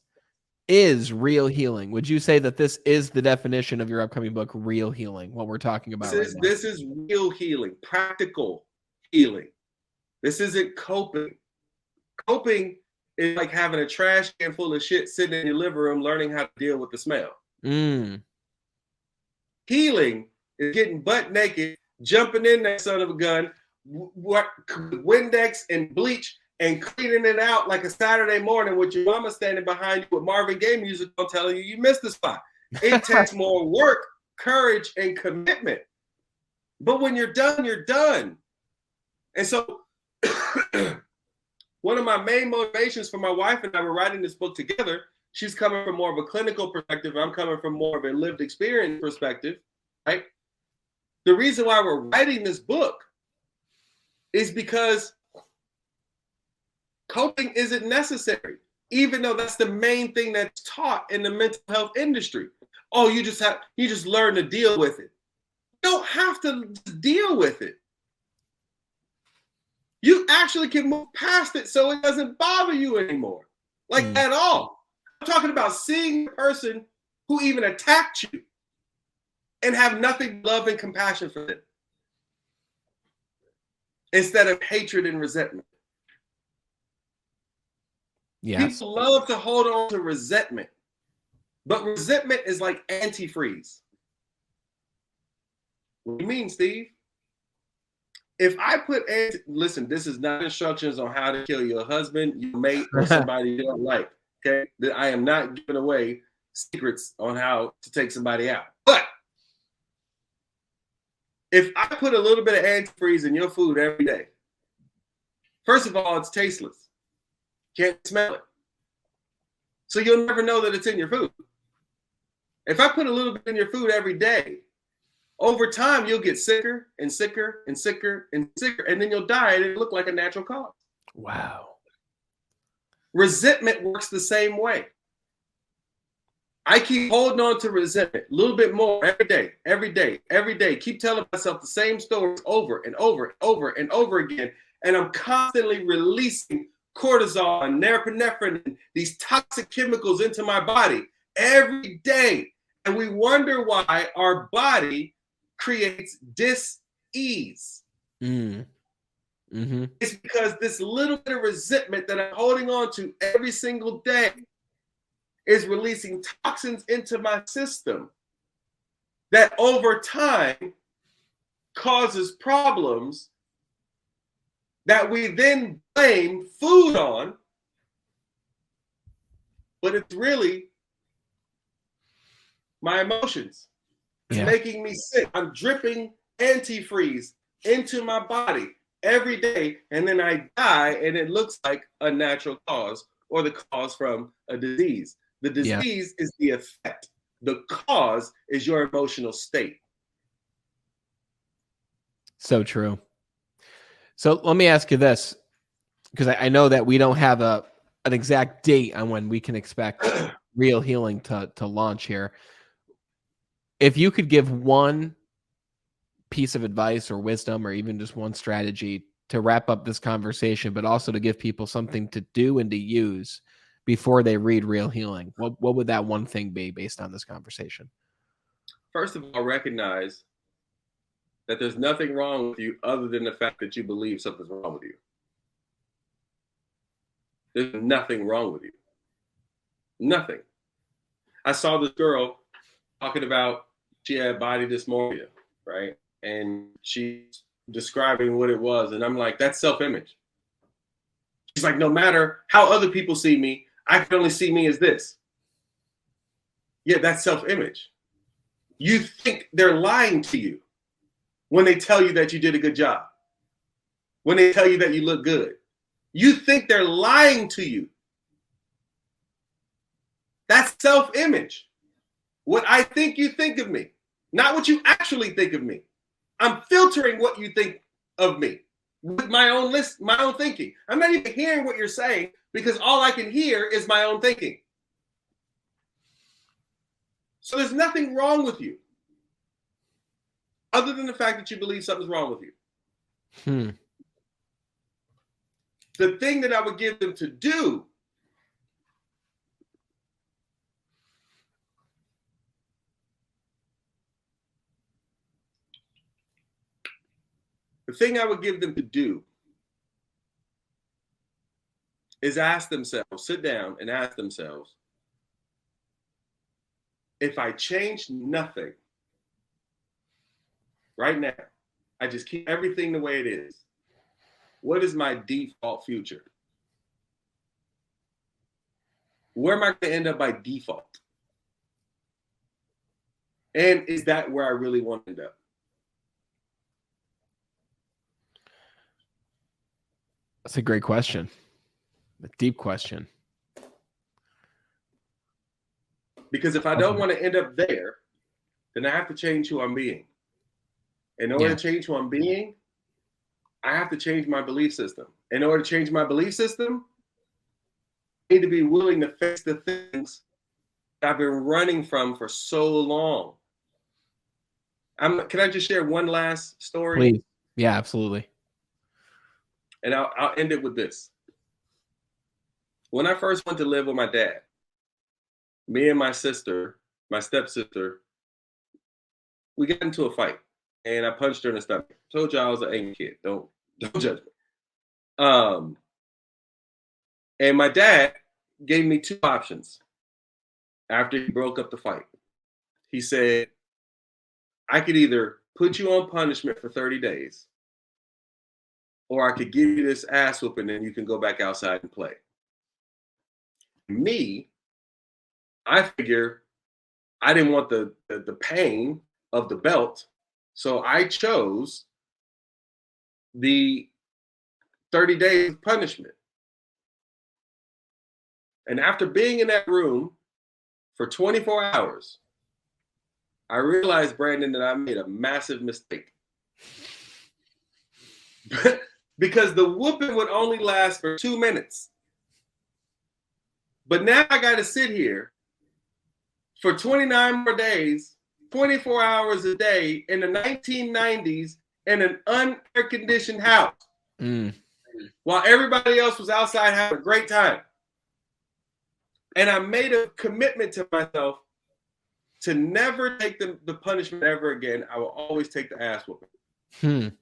is real healing. Would you say that this is the definition of your upcoming book, Real Healing, what we're talking about right now? This is real healing, practical healing. This isn't coping. Coping is like having a trash can full of shit sitting in your living room learning how to deal with the smell. Healing is getting butt naked, jumping in that son of a gun, Windex and bleach, and cleaning it out like a Saturday morning with your mama standing behind you with Marvin Gaye music on telling you missed the spot. It takes more work, courage, and commitment. But when you're done, you're done. And so one of my main motivations for my wife and I were writing this book together, she's coming from more of a clinical perspective. I'm coming from more of a lived experience perspective, right? The reason why we're writing this book is because coping isn't necessary, even though that's the main thing that's taught in the mental health industry. Oh, you just learn to deal with it. You don't have to deal with it. You actually can move past it so it doesn't bother you anymore, at all. I'm talking about seeing the person who even attacked you and have nothing but love and compassion for them instead of hatred and resentment. Yes. People love to hold on to resentment, but resentment is like antifreeze. What do you mean, Steve? If I put listen, this is not instructions on how to kill your husband, your mate, or somebody you don't like. Okay, I am not giving away secrets on how to take somebody out. But if I put a little bit of antifreeze in your food every day, first of all, it's tasteless. Can't smell it. So you'll never know that it's in your food. If I put a little bit in your food every day, over time, you'll get sicker and sicker and sicker and sicker, and then you'll die and it'll look like a natural cause. Wow. Resentment works the same way. I keep holding on to resentment a little bit more every day, every day, every day. Keep telling myself the same stories over and over and over and over again. And I'm constantly releasing cortisol and norepinephrine and these toxic chemicals into my body every day. And we wonder why our body creates dis-ease. It's because this little bit of resentment that I'm holding on to every single day is releasing toxins into my system that over time causes problems that we then blame food on, but it's really my emotions. It's making me sick. I'm dripping antifreeze into my body every day, and then I die, and it looks like a natural cause or the cause from a disease. The Yeah. disease is the effect. The cause is your emotional state. So true. So let me ask you this, because I know that we don't have an exact date on when we can expect Real Healing to launch here. If you could give one piece of advice or wisdom or even just one strategy to wrap up this conversation, but also to give people something to do and to use before they read Real Healing, what would that one thing be based on this conversation? First of all, recognize that there's nothing wrong with you other than the fact that you believe something's wrong with you. There's nothing wrong with you. Nothing. I saw this girl talking about she had body dysmorphia, right? And she's describing what it was. And I'm like, that's self-image. She's like, no matter how other people see me, I can only see me as this. Yeah, that's self-image. You think they're lying to you when they tell you that you did a good job, when they tell you that you look good. You think they're lying to you. That's self-image. What I think you think of me, not what you actually think of me. I'm filtering what you think of me with my own list, my own thinking. I'm not even hearing what you're saying because all I can hear is my own thinking. So there's nothing wrong with you other than the fact that you believe something's wrong with you. The thing that I would give them to do is ask themselves, sit down and ask themselves, if I change nothing right now, I just keep everything the way it is, what is my default future? Where am I going to end up by default? And is that where I really want to end up? That's a great question. A deep question. Because if I don't want to end up there, then I have to change who I'm being. In order to change who I'm being, I have to change my belief system. In order to change my belief system, I need to be willing to face the things that I've been running from for so long. Can I just share one last story? Please. Yeah, absolutely. And I'll end it with this. When I first went to live with my dad, me and my sister, my stepsister, we got into a fight. And I punched her in the stomach. Told you I was an angry kid. Don't judge me. And my dad gave me two options after he broke up the fight. He said, I could either put you on punishment for 30 days, or I could give you this ass whooping and you can go back outside and play. Me, I figure I didn't want the pain of the belt, so I chose the 30 days punishment. And after being in that room for 24 hours, I realized, Brandon, that I made a massive mistake. Because the whooping would only last for 2 minutes. But now I got to sit here for 29 more days, 24 hours a day in the 1990s in an unair-conditioned house while everybody else was outside having a great time. And I made a commitment to myself to never take the punishment ever again. I will always take the ass whooping.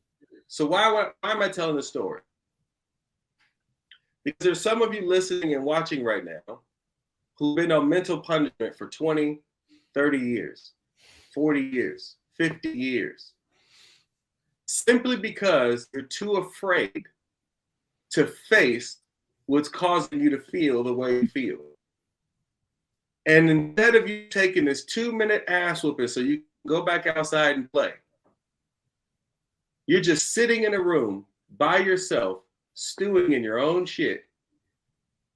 So why am I telling this story? Because there's some of you listening and watching right now who've been on mental punishment for 20, 30 years, 40 years, 50 years, simply because you're too afraid to face what's causing you to feel the way you feel. And instead of you taking this 2-minute ass whooping so you can go back outside and play, You're just sitting in a room by yourself, stewing in your own shit,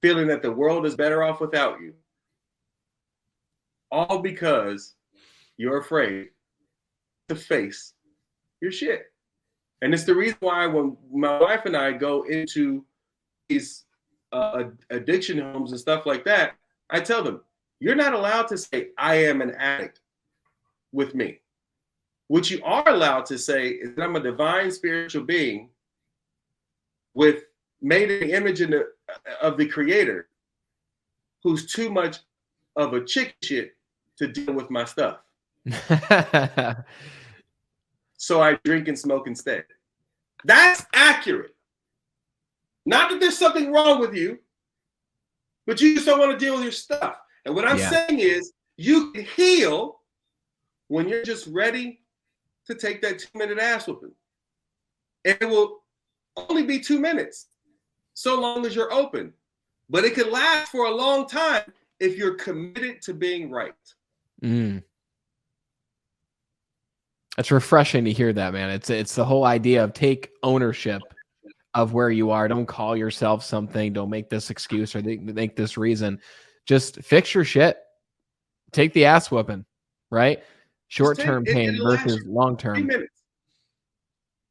feeling that the world is better off without you. All because you're afraid to face your shit. And it's the reason why when my wife and I go into these addiction homes and stuff like that, I tell them, you're not allowed to say, I am an addict with me. What you are allowed to say is that I'm a divine spiritual being with made in the image of the creator who's too much of a chick shit to deal with my stuff. So I drink and smoke instead. That's accurate. Not that there's something wrong with you, but you just don't want to deal with your stuff. And what I'm saying is you can heal when you're just ready to take that 2-minute ass whooping. And it will only be 2 minutes, so long as you're open. But it can last for a long time if you're committed to being right. It's refreshing to hear that, man. It's the whole idea of take ownership of where you are. Don't call yourself something. Don't make this excuse or make this reason. Just fix your shit. Take the ass whooping, right? Short-term pain versus long-term. 3 minutes.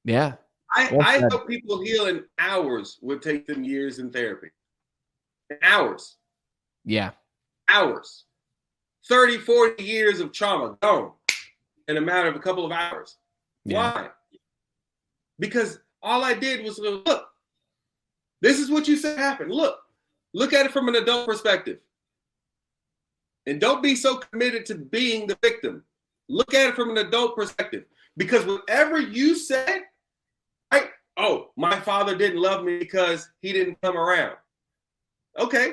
Yeah. I help people heal in hours. Would take them years in therapy. Hours. Yeah. Hours. 30, 40 years of trauma gone in a matter of a couple of hours. Yeah. Why? Because all I did was look, this is what you said happened. Look at it from an adult perspective. And don't be so committed to being the victim. Look at it from an adult perspective. Because whatever you said, right? Oh, my father didn't love me because he didn't come around. Okay.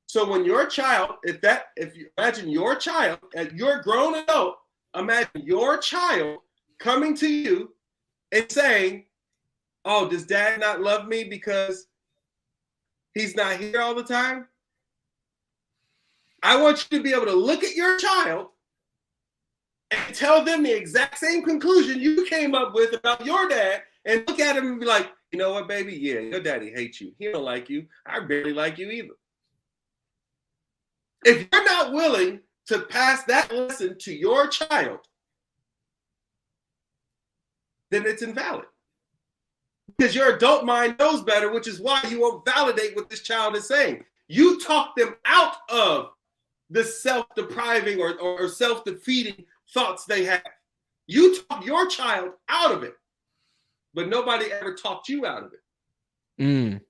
So when your child, if you imagine your child, and you're a grown adult, imagine your child coming to you and saying, oh, does dad not love me because he's not here all the time? I want you to be able to look at your child and tell them the exact same conclusion you came up with about your dad and look at him and be like, you know what, baby? Yeah, your daddy hates you. He don't like you. I barely like you either. If you're not willing to pass that lesson to your child, then it's invalid. Because your adult mind knows better, which is why you won't validate what this child is saying. You talk them out of the self-depriving or self-defeating thoughts they have. You talk your child out of it, but nobody ever talked you out of it.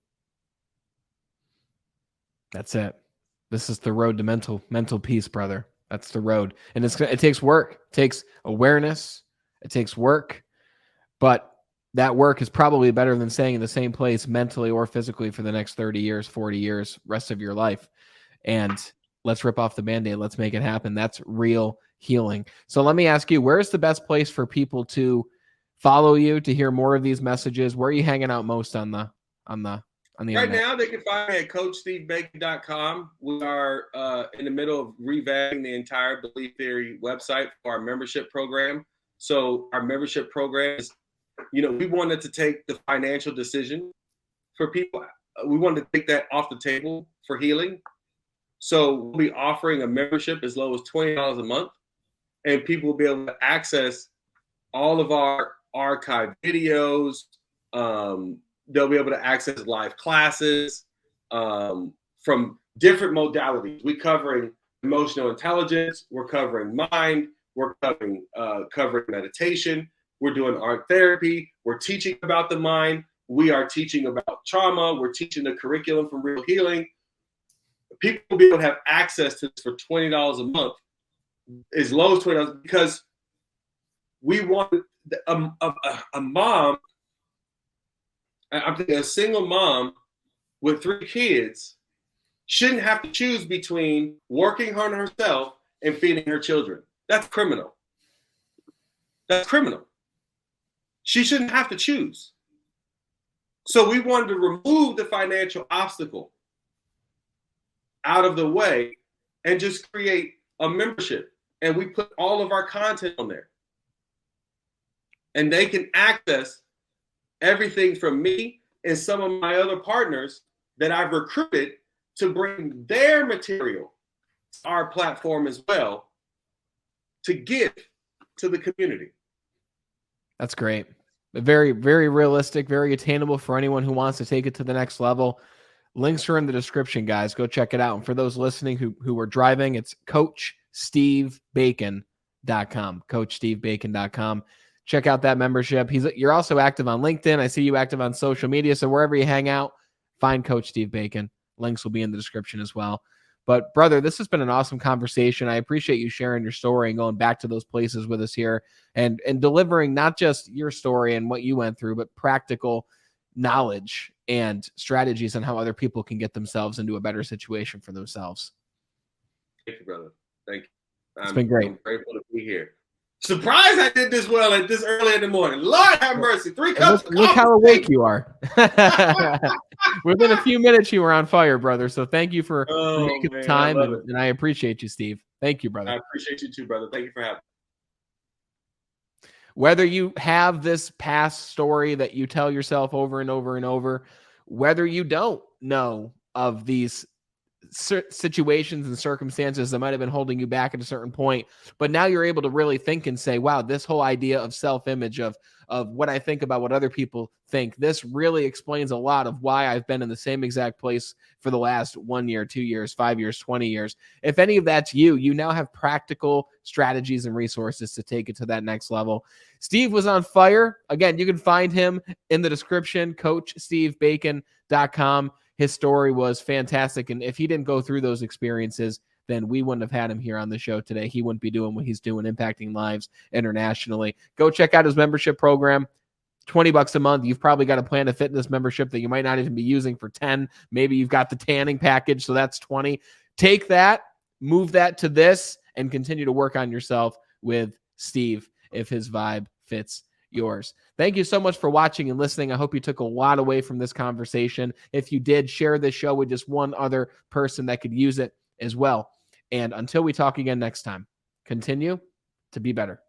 That's it. This is the road to mental peace, brother. That's the road. And it takes work. It takes awareness. It takes work. But that work is probably better than staying in the same place mentally or physically for the next 30 years, 40 years, rest of your life. And let's rip off the Band-Aid. Let's make it happen. That's real healing. So let me ask you, where's the best place for people to follow you, to hear more of these messages? Where are you hanging out most on the Right internet? now, they can find me at CoachSteveBacon.com. We are in the middle of revamping the entire Belief Theory website for our membership program. So our membership program is, we wanted to take the financial decision for people. We wanted to take that off the table for healing. So we'll be offering a membership as low as $20 a month, and people will be able to access all of our archived videos. They'll be able to access live classes from different modalities. We're covering emotional intelligence. We're covering mind. We're covering meditation. We're doing art therapy. We're teaching about the mind. We are teaching about trauma. We're teaching the curriculum from Real Healing. People will be able to have access to this for $20 a month, as low as $20, because we want a mom. I'm thinking a single mom with 3 kids shouldn't have to choose between working on herself and feeding her children. That's criminal. That's criminal. She shouldn't have to choose. So we wanted to remove the financial obstacle out of the way and just create a membership. And we put all of our content on there. and they can access everything from me and some of my other partners that I've recruited to bring their material to our platform as well to give to the community. That's great. Very, very realistic, very attainable for anyone who wants to take it to the next level. Links are in the description, guys. Go check it out. And for those listening who are driving, it's CoachSteveBacon.com. CoachSteveBacon.com. Check out that membership. You're also active on LinkedIn. I see you active on social media. So wherever you hang out, find Coach Steve Bacon. Links will be in the description as well. But brother, this has been an awesome conversation. I appreciate you sharing your story and going back to those places with us here and delivering not just your story and what you went through, but practical knowledge and strategies on how other people can get themselves into a better situation for themselves. Thank you, brother. Thank you. It's been great. I'm grateful to be here. Surprised I did this well at this early in the morning. Lord have mercy. 3 cups. Look how awake you are. Within a few minutes, you were on fire, brother. So thank you for making the time, and I appreciate you, Steve. Thank you, brother. I appreciate you too, brother. Thank you for having me. Whether you have this past story that you tell yourself over and over and over, whether you don't know of these situations and circumstances that might have been holding you back at a certain point, but now you're able to really think and say, wow, this whole idea of self-image, of what I think about what other people think, this really explains a lot of why I've been in the same exact place for the last 1 year, 2 years, 5 years, 20 years. If any of that's you now have practical strategies and resources to take it to that next level. Steve was on fire. Again, you can find him in the description, CoachSteveBacon.com. His story was fantastic. And if he didn't go through those experiences, then we wouldn't have had him here on the show today. He wouldn't be doing what he's doing, impacting lives internationally. Go check out his membership program. $20 a month. You've probably got a Planet Fitness membership that you might not even be using for 10. Maybe you've got the tanning package, so that's 20. Take that, move that to this, and continue to work on yourself with Steve if his vibe fits yours. Thank you so much for watching and listening. I hope you took a lot away from this conversation. If you did, share this show with just one other person that could use it as well. And until we talk again next time, continue to be better.